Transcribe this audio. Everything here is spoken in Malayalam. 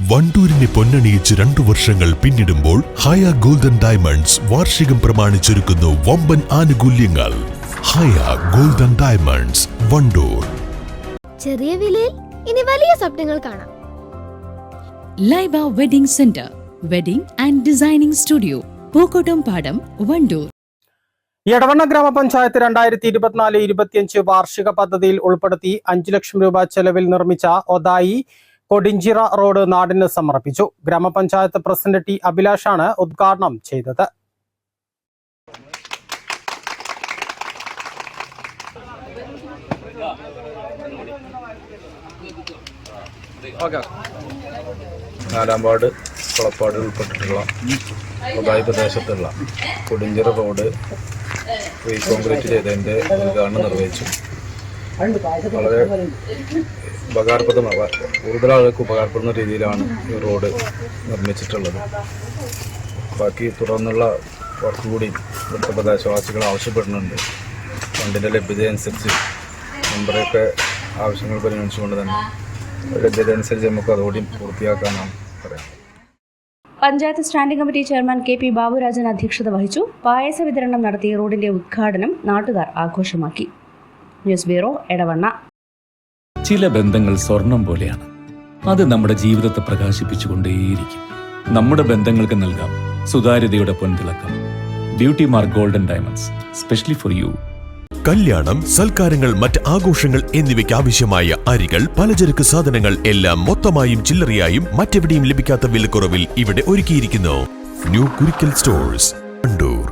വണ്ടൂരിനെ പൊന്നണിയിച്ച് 2 വർഷങ്ങൾ പിന്നിടുമ്പോൾ ഹയ ഗോൾഡൻ ഡയമണ്ട്സ് വാർഷികം പ്രമാണിച്ചൊരുക്കുന്നു വമ്പൻ ആനുകൂല്യങ്ങൾ. ഹയ ഗോൾഡൻ ഡയമണ്ട്സ്, വണ്ടൂർ. ചെറിയ വിലയിൽ ഇനി വലിയ സ്വപ്നങ്ങൾ കാണാം. Laiba wedding centre, wedding and designing studio, Pookkottumpadam, Wandoor. Edavanna ഗ്രാമപഞ്ചായത്ത് 2024-25 വാർഷിക പദ്ധതിയിൽ ഉൾപ്പെടുത്തി 5 ലക്ഷം രൂപ ചെലവിൽ നിർമ്മിച്ച ഒതായി കൊടിഞ്ചിറ റോഡ് നാടിന് സമർപ്പിച്ചു. ഗ്രാമപഞ്ചായത്ത് പ്രസിഡന്റ് ടി അഭിലാഷാണ് ഉദ്ഘാടനം ചെയ്തത്. നാലാം വാർഡ് കുളപ്പാട് ഉൾപ്പെട്ടിട്ടുള്ള ഒതായി പ്രദേശത്തുള്ള കൊടിഞ്ചിറ റോഡ് കോൺക്രീറ്റ് ചെയ്തതിൻ്റെ ഉദ്ഘാടനം നിർവഹിച്ചു. വളരെ കൂടുതൽ ആളുകൾക്ക് ഉപകാരപ്പെടുന്ന രീതിയിലാണ് ഈ റോഡ് നിർമ്മിച്ചിട്ടുള്ളത്. ബാക്കി തുടർന്നുള്ള വർക്ക് കൂടി ഇവിടുത്തെ പ്രദേശവാസികൾ ആവശ്യപ്പെടുന്നുണ്ട്. ഫണ്ടിൻ്റെ ലഭ്യതയനുസരിച്ച് മെമ്പറൊക്കെ ആവശ്യങ്ങൾ പരിഗണിച്ചുകൊണ്ട് തന്നെ ലഭ്യതയനുസരിച്ച് നമുക്ക് അതോടെ പൂർത്തിയാക്കാനാണ് പറയാം. Panchayat standing committee chairman K P Baburajan അധ്യക്ഷത വഹിച്ചു. പായസ വിതരണം നടത്തിയ റോഡിന്റെ ഉദ്ഘാടനം നാട്ടുകാർ ആഘോഷമാക്കി. News bureau, Edavanna. ചില ബന്ധങ്ങൾ സ്വർണം പോലെയാണ്. അത് നമ്മുടെ ജീവിതത്തെ പ്രകാശിപ്പിച്ചുകൊണ്ടേയിരിക്കും. നമ്മുടെ ബന്ധങ്ങൾക്ക് നൽകാം സുതാര്യതയുടെ പൊൻതിളക്കം. Beauty mark golden diamonds, specially for you. കല്യാണം, സൽക്കാരങ്ങൾ, മറ്റ് ആഘോഷങ്ങൾ എന്നിവയ്ക്ക് ആവശ്യമായ അരികൾ, പലചരക്ക് സാധനങ്ങൾ എല്ലാം മൊത്തമായും ചില്ലറയായും മറ്റെവിടെയും ലഭിക്കാത്ത വിലക്കുറവിൽ ഇവിടെ ഒരുക്കിയിരിക്കുന്നു. New Kurikkal stores, Wandoor.